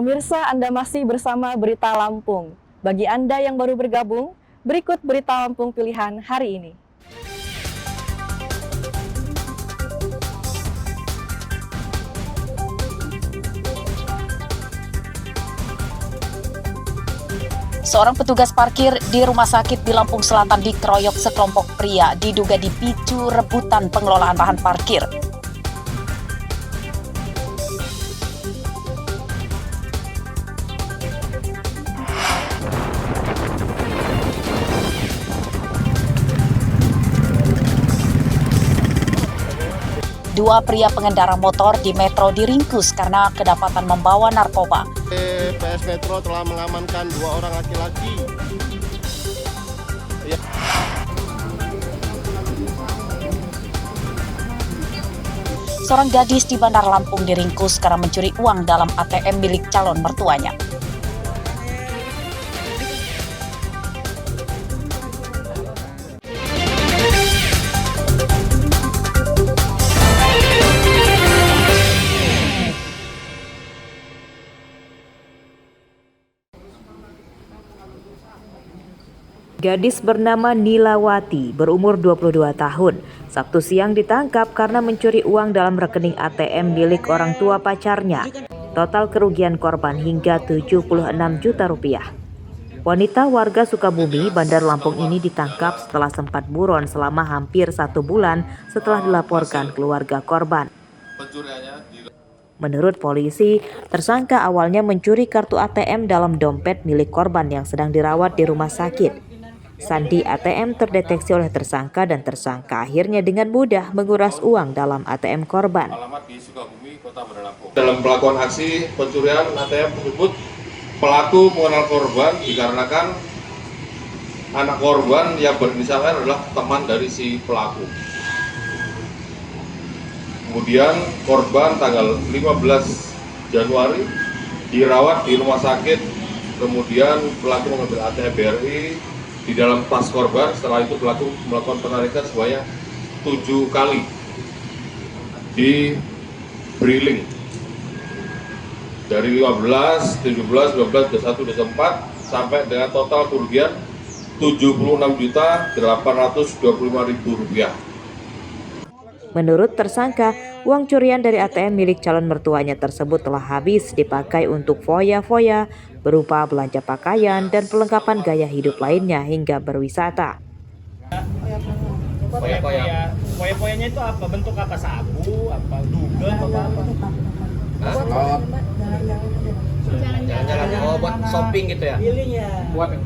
Pemirsa, Anda masih bersama Berita Lampung. Bagi Anda yang baru bergabung, berikut Berita Lampung pilihan hari ini. Seorang petugas parkir di rumah sakit di Lampung Selatan dikeroyok sekelompok pria diduga dipicu rebutan pengelolaan lahan parkir. Dua pria pengendara motor di Metro diringkus karena kedapatan membawa narkoba. PS Metro telah mengamankan 2 orang laki-laki. Seorang gadis di Bandar Lampung diringkus karena mencuri uang dalam ATM milik calon mertuanya. Gadis bernama Nilawati, berumur 22 tahun, Sabtu siang ditangkap karena mencuri uang dalam rekening ATM milik orang tua pacarnya. Total kerugian korban hingga 76 juta rupiah. Wanita warga Sukabumi, Bandar Lampung ini ditangkap setelah sempat buron selama hampir 1 bulan setelah dilaporkan keluarga korban. Menurut polisi, tersangka awalnya mencuri kartu ATM dalam dompet milik korban yang sedang dirawat di rumah sakit. Sandi ATM terdeteksi oleh tersangka dan tersangka akhirnya dengan mudah menguras uang dalam ATM korban. Dalam pelakuan aksi pencurian ATM tersebut, pelaku mengenal korban dikarenakan anak korban yang berinisial R adalah teman dari si pelaku. Kemudian korban tanggal 15 Januari dirawat di rumah sakit, kemudian pelaku mengambil ATM BRI di dalam tas korban. Setelah itu pelaku melakukan penarikan sebanyak 7 kali di Briling dari 15, 17, 12, 21, 24 sampai dengan total kerugian Rp76.825.000. Menurut tersangka, uang curian dari ATM milik calon mertuanya tersebut telah habis dipakai untuk foya-foya berupa belanja pakaian dan perlengkapan gaya hidup lainnya hingga berwisata. Foya-foyanya itu apa? Bentuk apa? Sabu? Apa? Dugem? Apa? Jalan-jalan. Oh, buat shopping gitu ya? Healing ya? Buat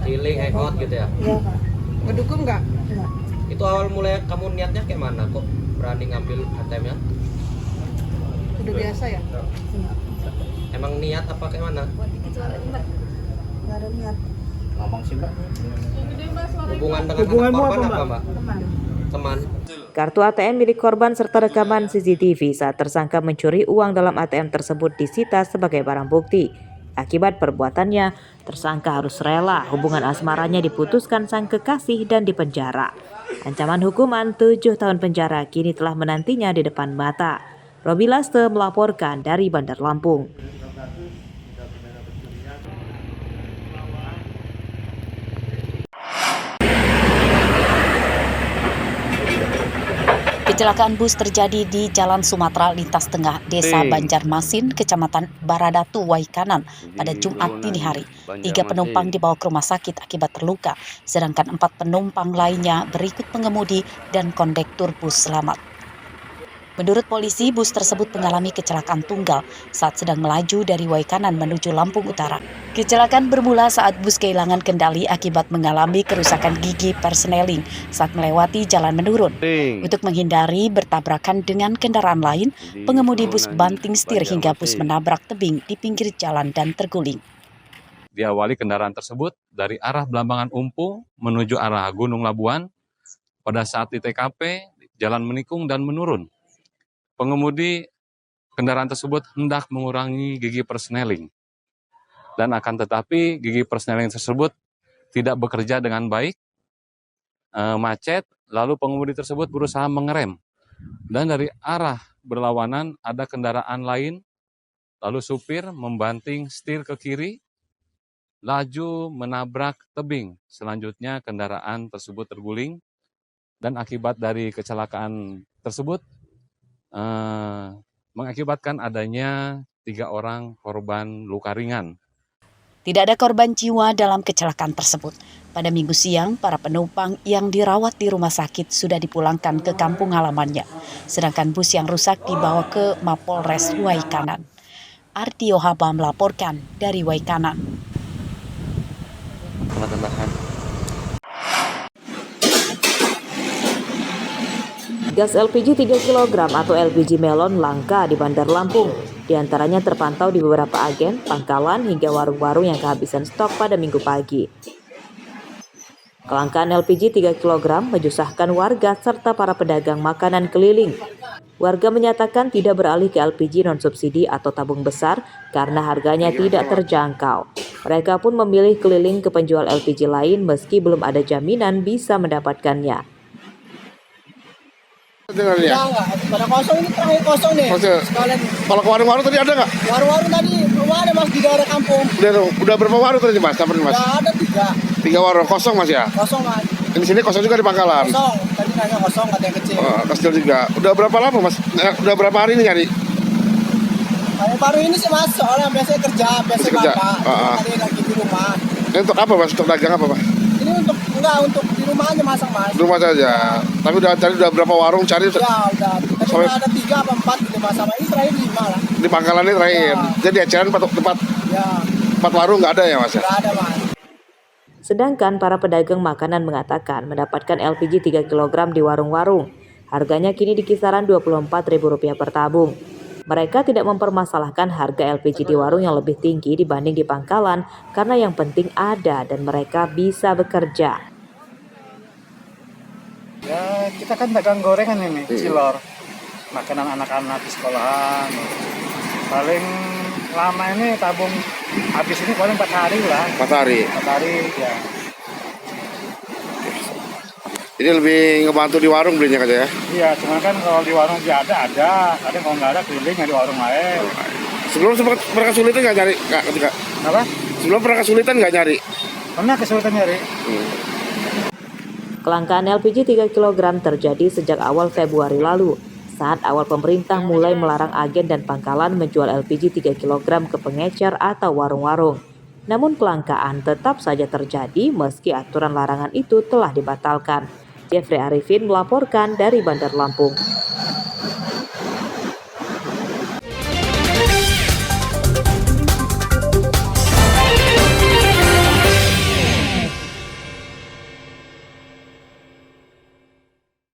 healing, hangout gitu ya? Iya, Pak. Ngedukung nggak? Enggak. Itu awal mulai kamu niatnya kayak mana? Kok berani ngambil ATM-nya? Udah biasa ya? Emang niat apa kayak mana? Enggak ada niat. Ngomong sih, Mbak. Hubungan dengan Hubunganmu anak korban apa, apa, Mbak? Teman. Kartu ATM milik korban serta rekaman CCTV saat tersangka mencuri uang dalam ATM tersebut disita sebagai barang bukti. Akibat perbuatannya, tersangka harus rela hubungan asmaranya diputuskan sang kekasih dan dipenjara. Ancaman hukuman 7 tahun penjara kini telah menantinya di depan mata. Robi Laste melaporkan dari Bandar Lampung. Kecelakaan bus terjadi di Jalan Sumatera lintas tengah Desa Banjarmasin, Kecamatan Baradatu, Waikanan pada Jumat dini hari. 3 penumpang dibawa ke rumah sakit akibat terluka, sedangkan 4 penumpang lainnya berikut pengemudi dan kondektur bus selamat. Menurut polisi, bus tersebut mengalami kecelakaan tunggal saat sedang melaju dari Waikanan menuju Lampung Utara. Kecelakaan bermula saat bus kehilangan kendali akibat mengalami kerusakan gigi persneling saat melewati jalan menurun. Untuk menghindari bertabrakan dengan kendaraan lain, pengemudi bus banting setir hingga bus menabrak tebing di pinggir jalan dan terguling. Diawali kendaraan tersebut dari arah Belambangan Umpu menuju arah Gunung Labuan. Pada saat di TKP, jalan menikung dan menurun. Pengemudi kendaraan tersebut hendak mengurangi gigi persneling. Dan akan tetapi gigi persneling tersebut tidak bekerja dengan baik, macet, lalu pengemudi tersebut berusaha mengerem. Dan dari arah berlawanan ada kendaraan lain lalu supir membanting setir ke kiri, laju menabrak tebing. Selanjutnya kendaraan tersebut terguling dan akibat dari kecelakaan tersebut mengakibatkan adanya 3 orang korban luka ringan. Tidak ada korban jiwa dalam kecelakaan tersebut. Pada Minggu siang, para penumpang yang dirawat di rumah sakit sudah dipulangkan ke kampung halamannya. Sedangkan bus yang rusak dibawa ke Mapolres Waikanan. Artio Haba melaporkan dari Waikanan. Gas LPG 3 kg atau LPG melon langka di Bandar Lampung. Di antaranya terpantau di beberapa agen, pangkalan, hingga warung-warung yang kehabisan stok pada Minggu pagi. Kelangkaan LPG 3 kg menyusahkan warga serta para pedagang makanan keliling. Warga menyatakan tidak beralih ke LPG non-subsidi atau tabung besar karena harganya tidak terjangkau. Mereka pun memilih keliling ke penjual LPG lain meski belum ada jaminan bisa mendapatkannya. Ya, pada kosong ini terakhir kosong nih. Sekalian Kalau ke warung-warung tadi ada nggak? warung-warung tadi belum ada mas di daerah kampung. Udah berapa warung tadi mas? Dapat mas? Udah ada 3 warung kosong mas ya? kosong mas. Di sini kosong juga di pangkalan. Kosong. Tadi nanya kosong katanya kecil. Kecil juga. Udah berapa lama mas? Udah berapa hari ini nyari? Baru ini sih mas, soalnya biasanya kerja bapak. Tadi lagi di rumah. Ini untuk apa mas? Untuk dagang apa mas? Ini untuk di rumah aja masak mas. Di rumah saja. Tapi udah berapa warung cari? Ya udah. Tadi Sampai- udah ada 3 apa 4 gitu mas, sama ini terakhir 5 lah. Di pangkalan ini terakhir. Jadi eceran tempat Ya 4 warung nggak ada ya mas ya? nggak ada mas. Sedangkan para pedagang makanan mengatakan mendapatkan LPG 3 kg di warung-warung. Harganya kini di kisaran Rp24.000 per tabung. Mereka tidak mempermasalahkan harga LPG di warung yang lebih tinggi dibanding di pangkalan karena yang penting ada dan mereka bisa bekerja. Ya kita kan dagang gorengan ini, cilor. Makanan anak-anak di sekolahan. Paling lama ini tabung habis ini paling 4 hari lah. 4 hari. 4 hari ya. Ini lebih ngebantu di warung belinya aja ya? Iya, cuma kan kalau di warung dia ada. Kadang kalau nggak ada keliling ya di warung lain. Sebelum sempat pernah kesulitan nggak nyari? Nggak. Apa? Sebelum pernah kesulitan nggak nyari? Pernah kesulitan nyari. Kelangkaan LPG 3 kg terjadi sejak awal Februari lalu, saat awal pemerintah mulai melarang agen dan pangkalan menjual LPG 3 kg ke pengecer atau warung-warung. Namun kelangkaan tetap saja terjadi meski aturan larangan itu telah dibatalkan. Jeffrey Arifin melaporkan dari Bandar Lampung.